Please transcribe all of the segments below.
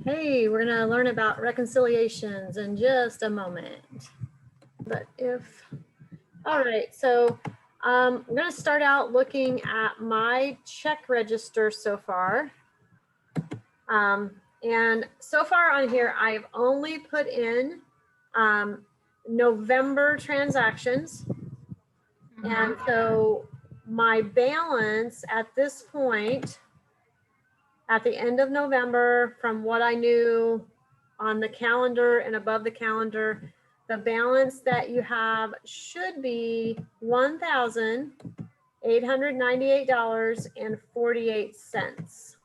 Hey, we're gonna learn about reconciliations in just a moment. All right, so I'm gonna start out looking at my check register so far. And so far on here, I've only put in November transactions. And so my balance at this point, at the end of November, from what I knew on the calendar and above the calendar, the balance that you have should be $1,898.48.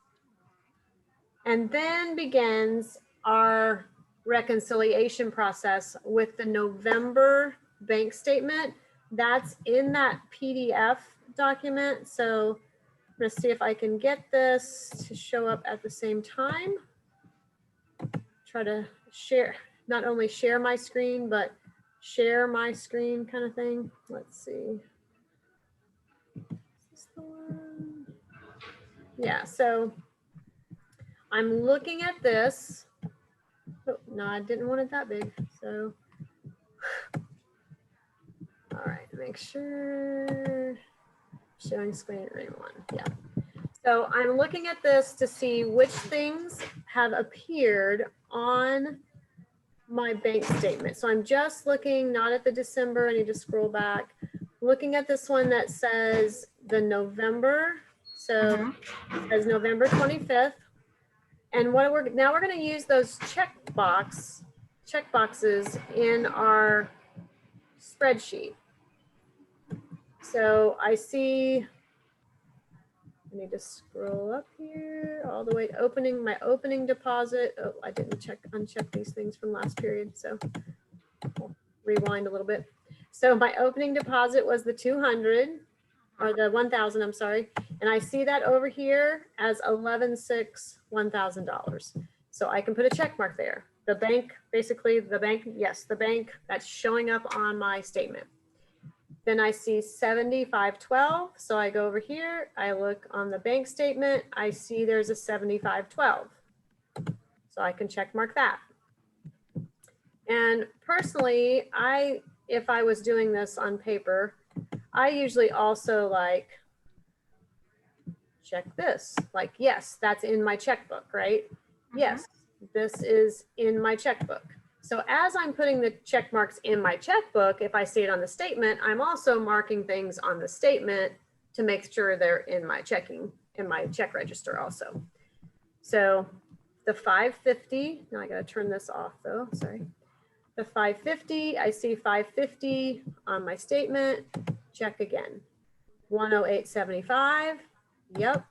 And then begins our reconciliation process with the November bank statement. That's in that PDF document. So let's see if I can get this to show up at the same time. Try to share, not only share my screen, but share my screen kind of thing. Let's see. Is this the one? Yeah, so I'm looking at this. Oh, no, I didn't want it that big. So, all right, make sure showing screen one. Yeah. So I'm looking at this to see which things have appeared on my bank statement. So I'm just looking not at the December, I need to scroll back, looking at this one that says the November. So it says November 25th. And what we're going to use those checkboxes in our spreadsheet. So I see, I need to scroll up here all the way to opening, my opening deposit. Oh, I didn't uncheck these things from last period. So I'll rewind a little bit. So my opening deposit was the 200 or the 1,000, I'm sorry. And I see that over here as 11/6, $1,000. So I can put a check mark there. The bank, basically the bank, yes, the bank that's showing up on my statement. Then I see 7512. So I go over here, I look on the bank statement, I see there's a 7512. So I can check mark that. And personally, if I was doing this on paper, I usually also like check this, like, yes, that's in my checkbook, right? Yes, this is in my checkbook. So as I'm putting the check marks in my checkbook, if I see it on the statement, I'm also marking things on the statement to make sure they're in my check register also. So the 550, now I gotta turn this off though, sorry. The 550, I see 550 on my statement, check again. 108.75, yep.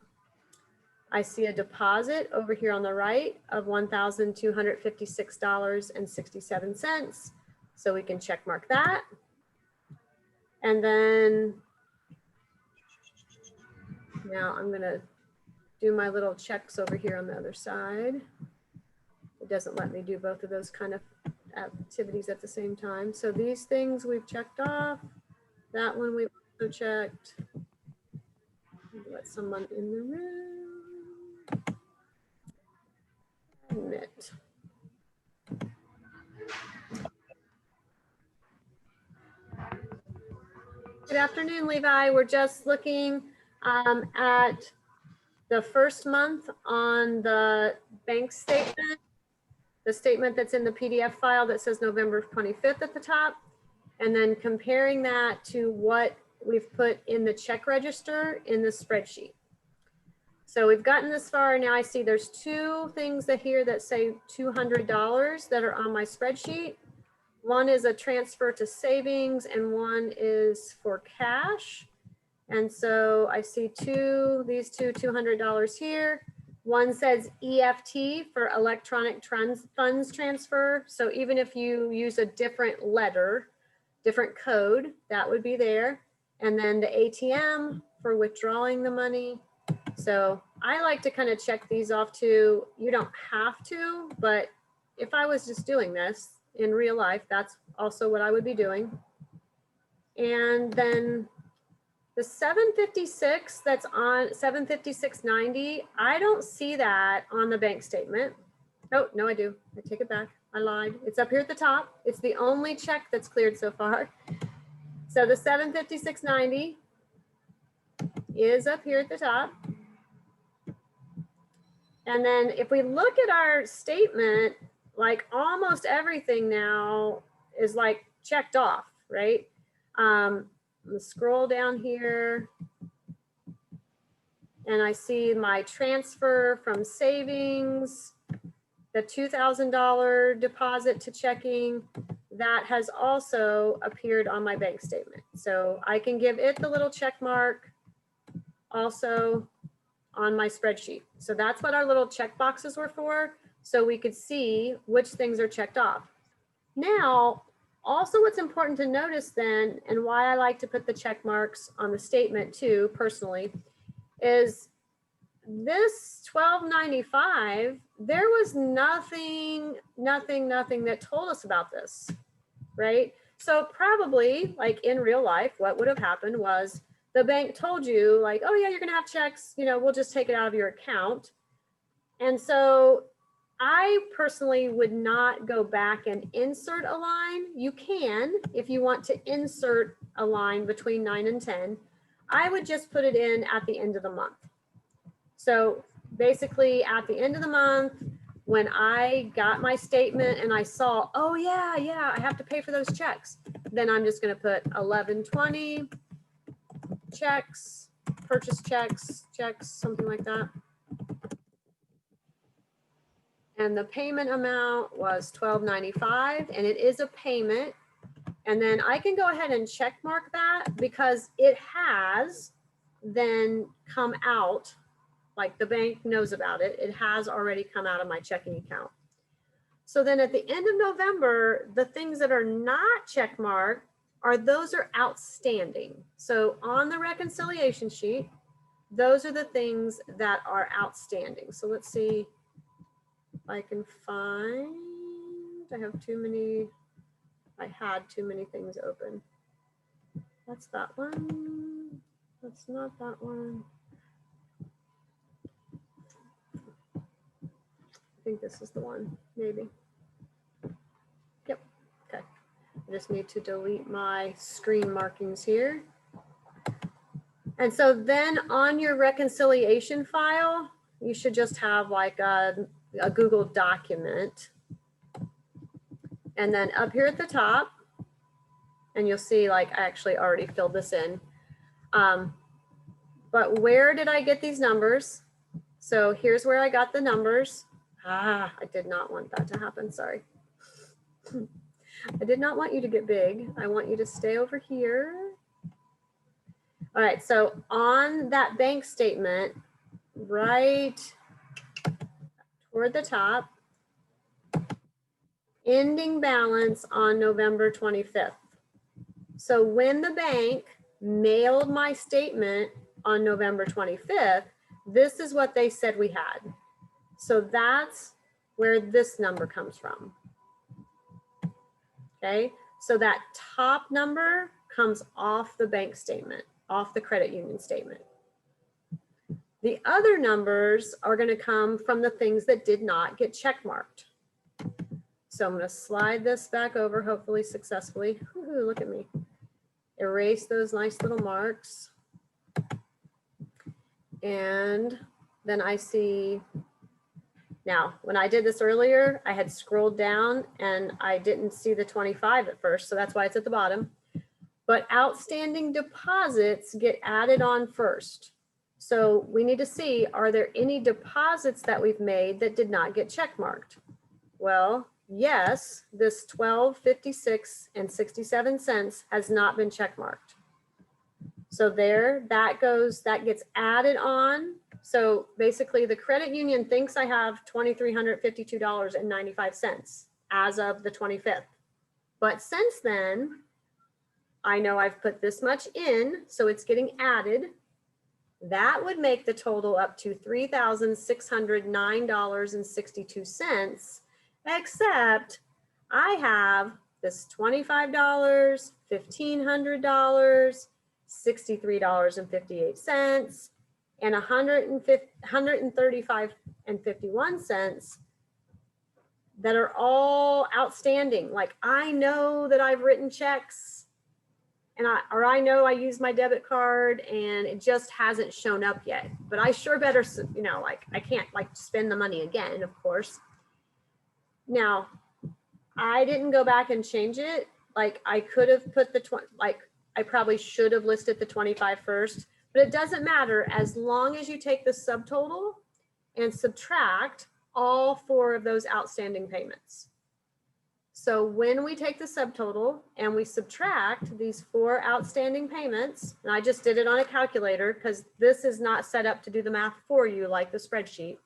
I see a deposit over here on the right of $1,256.67. So we can check mark that. And then now I'm gonna do my little checks over here on the other side. It doesn't let me do both of those kind of activities at the same time. So these things we've checked off. That one we've also checked. Let someone in the room. Admit. Good afternoon, Levi. We're just looking at the first month on the bank statement, the statement that's in the PDF file that says November 25th at the top, and then comparing that to what we've put in the check register in the spreadsheet. So we've gotten this far. Now I see there's two things that here that say $200 that are on my spreadsheet. One is a transfer to savings and one is for cash. And so I see these two $200 here. One says EFT for electronic funds transfer. So even if you use a different letter, different code, that would be there. And then the ATM for withdrawing the money. So I like to kind of check these off too. You don't have to, but if I was just doing this in real life, that's also what I would be doing. And then the 756 that's on 756.90, I don't see that on the bank statement. Oh, no, I do. I take it back. I lied. It's up here at the top. It's the only check that's cleared so far. So the 756.90 is up here at the top. And then if we look at our statement, like almost everything now is like checked off, right? I'm gonna scroll down here and I see my transfer from savings, the $2,000 deposit to checking, that has also appeared on my bank statement. So I can give it the little check mark also on my spreadsheet. So that's what our little check boxes were for. So we could see which things are checked off. Now, also what's important to notice then, and why I like to put the check marks on the statement too, personally, is this 1295, there was nothing that told us about this, right? So probably like in real life, what would have happened was the bank told you like, oh yeah, you're gonna have checks, you know, we'll just take it out of your account. And so I personally would not go back and insert a line. You can, if you want to insert a line between 9 and 10, I would just put it in at the end of the month. So basically at the end of the month, when I got my statement and I saw, oh yeah, I have to pay for those checks, then I'm just gonna put 1120 checks, purchase checks, something like that. And the payment amount was $12.95, and it is a payment. And then I can go ahead and check mark that because it has then come out, like the bank knows about it. It has already come out of my checking account. So then at the end of November, the things that are not check marked are those are outstanding. So on the reconciliation sheet, those are the things that are outstanding. So let's see if I can find, I have too many, I had too many things open. That's that one. That's not that one. I think this is the one, maybe. Yep, okay. I just need to delete my screen markings here. And so then on your reconciliation file, you should just have like a Google document. And then up here at the top, and you'll see like I actually already filled this in. But where did I get these numbers? So here's where I got the numbers. I did not want that to happen, sorry. I did not want you to get big. I want you to stay over here. All right, so on that bank statement, right toward the top, ending balance on November 25th. So when the bank mailed my statement on November 25th, this is what they said we had. So that's where this number comes from. Okay, so that top number comes off the bank statement, off the credit union statement. The other numbers are going to come from the things that did not get check marked. So I'm going to slide this back over, hopefully successfully. Ooh, look at me. Erase those nice little marks. And then I see, now when I did this earlier, I had scrolled down and I didn't see the 25 at first. So that's why it's at the bottom. But outstanding deposits get added on first. So we need to see, are there any deposits that we've made that did not get check marked? Well, yes, this $12.56 has not been check marked. So there, that gets added on. So basically the credit union thinks I have $2,352.95 as of the 25th. But since then, I know I've put this much in, so it's getting added. That would make the total up to $3,609.62, except I have this $25, $1,500, $63.58, and $135.51 that are all outstanding. Like I know that I've written checks and I know I used my debit card and it just hasn't shown up yet, but I sure better, you know, like I can't like spend the money again, of course. Now, I didn't go back and change it. Like I could have put the I probably should have listed the 25 first, but it doesn't matter as long as you take the subtotal and subtract all 4 of those outstanding payments. So when we take the subtotal and we subtract these 4 outstanding payments, and I just did it on a calculator because this is not set up to do the math for you like the spreadsheet.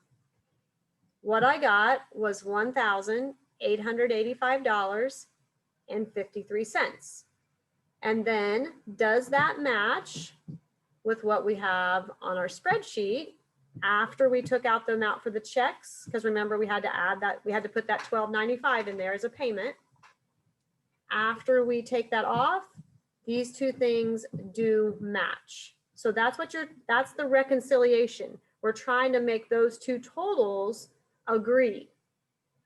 What I got was $1,885.53. And then does that match with what we have on our spreadsheet after we took out the amount for the checks? Because remember, we had to add that, we had to put that $1,295 in there as a payment. After we take that off, these 2 things do match. So that's what that's the reconciliation. We're trying to make those 2 totals agree.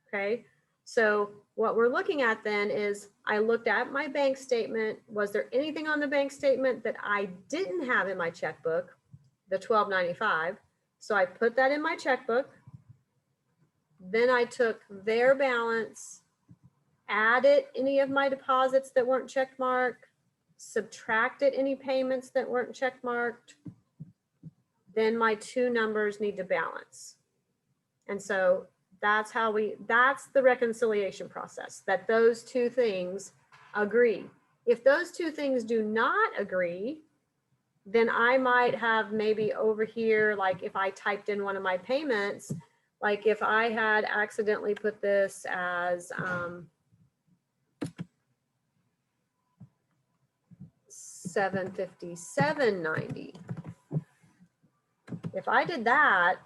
Okay. So what we're looking at then is I looked at my bank statement. Was there anything on the bank statement that I didn't have in my checkbook? The $1,295. So I put that in my checkbook. Then I took their balance, added any of my deposits that weren't checkmarked, subtracted any payments that weren't checkmarked. Then my 2 numbers need to balance. And so that's the reconciliation process, that those 2 things agree. If those 2 things do not agree, then I might have maybe over here, like if I typed in one of my payments, like if I had accidentally put this as $757.90. If I did that,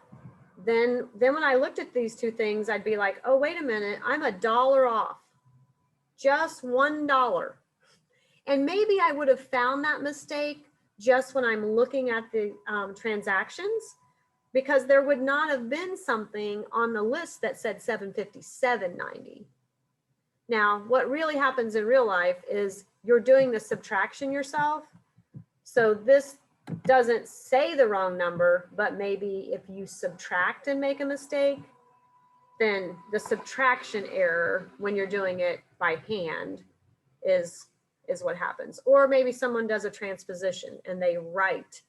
then when I looked at these 2 things, I'd be like, oh, wait a minute, I'm $1 off, just $1. And maybe I would have found that mistake just when I'm looking at the transactions, because there would not have been something on the list that said $757.90. Now, what really happens in real life is you're doing the subtraction yourself. So this doesn't say the wrong number, but maybe if you subtract and make a mistake, then the subtraction error when you're doing it by hand is what happens. Or maybe someone does a transposition and they write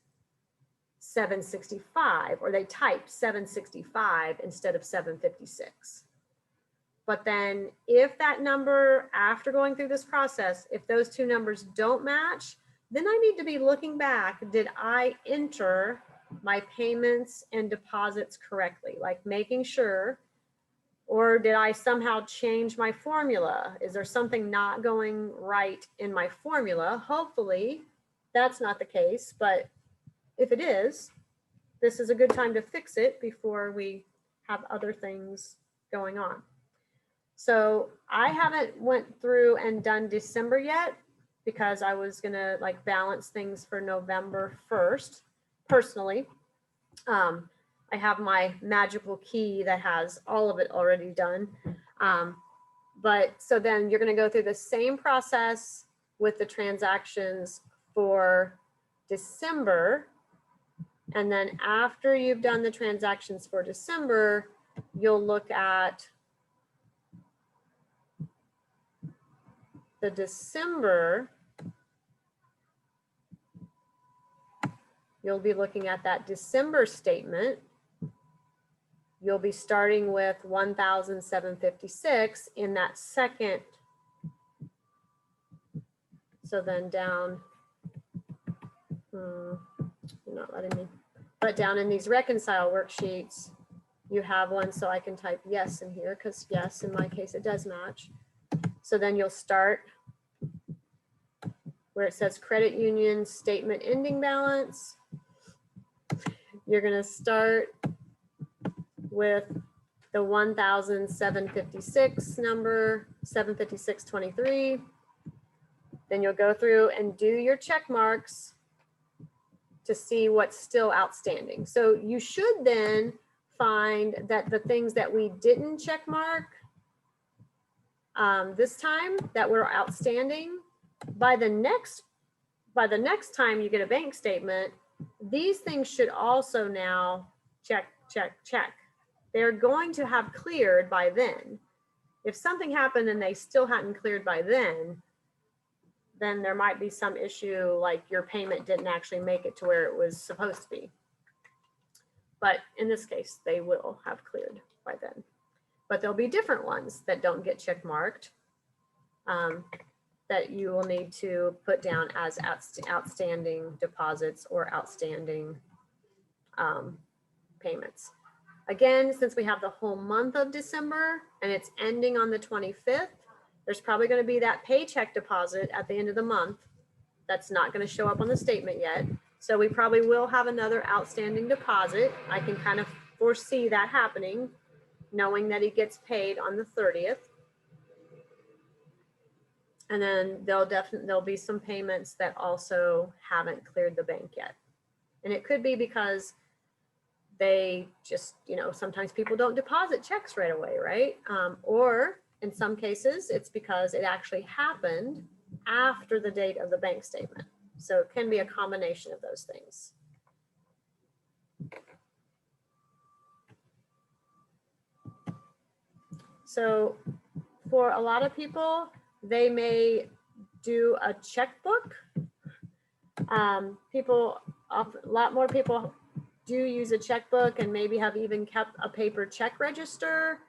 765 or they type 765 instead of 756. But then if that number, after going through this process, if those 2 numbers don't match, then I need to be looking back. Did I enter my payments and deposits correctly? Like making sure, or did I somehow change my formula? Is there something not going right in my formula? Hopefully that's not the case, but if it is, this is a good time to fix it before we have other things going on. So I haven't went through and done December yet, because I was gonna like balance things for November 1st, personally. I have my magical key that has all of it already done. But so then you're gonna go through the same process with the transactions for December. And then after you've done the transactions for December, you'll look at the December, you'll be looking at that December statement. You'll be starting with 1,756 in that second. So then down, you're not letting me, but down in these reconcile worksheets, you have one, so I can type yes in here, because yes, in my case, it does match. So then you'll start where it says credit union statement ending balance. You're going to start with the 1,756 number, 756.23. Then you'll go through and do your check marks to see what's still outstanding. So you should then find that the things that we didn't check mark, this time that were outstanding. By the next time you get a bank statement, these things should also now check, check, check. They're going to have cleared by then. If something happened and they still hadn't cleared by then there might be some issue, like your payment didn't actually make it to where it was supposed to be. But in this case, they will have cleared by then. But there'll be different ones that don't get check marked that you will need to put down as outstanding deposits or outstanding payments. Again, since we have the whole month of December and it's ending on the 25th, there's probably going to be that paycheck deposit at the end of the month that's not going to show up on the statement yet. So we probably will have another outstanding deposit. I can kind of foresee that happening, knowing that he gets paid on the 30th. And then there'll be some payments that also haven't cleared the bank yet. And it could be because they just, sometimes people don't deposit checks right away, right? Or in some cases, it's because it actually happened after the date of the bank statement. So it can be a combination of those things. So for a lot of people, they may do a checkbook. A lot more people do use a checkbook and maybe have even kept a paper check register,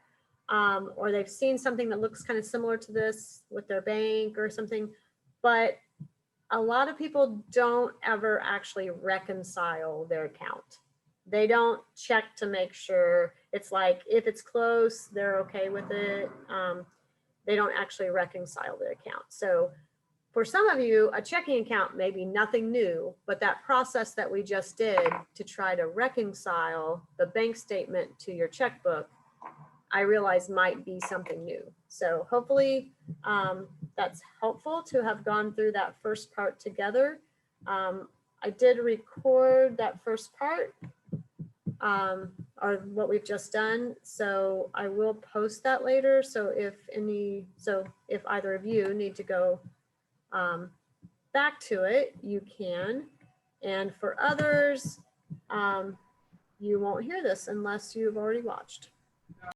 or they've seen something that looks kind of similar to this with their bank or something. But a lot of people don't ever actually reconcile their account. They don't check to make sure. It's like, if it's close, they're okay with it. They don't actually reconcile the account. So for some of you, a checking account may be nothing new, but that process that we just did to try to reconcile the bank statement to your checkbook, I realize might be something new. So hopefully that's helpful to have gone through that first part together. I did record that first part, or what we've just done. So I will post that later. So if either of you need to go back to it, you can. And for others, you won't hear this unless you've already watched.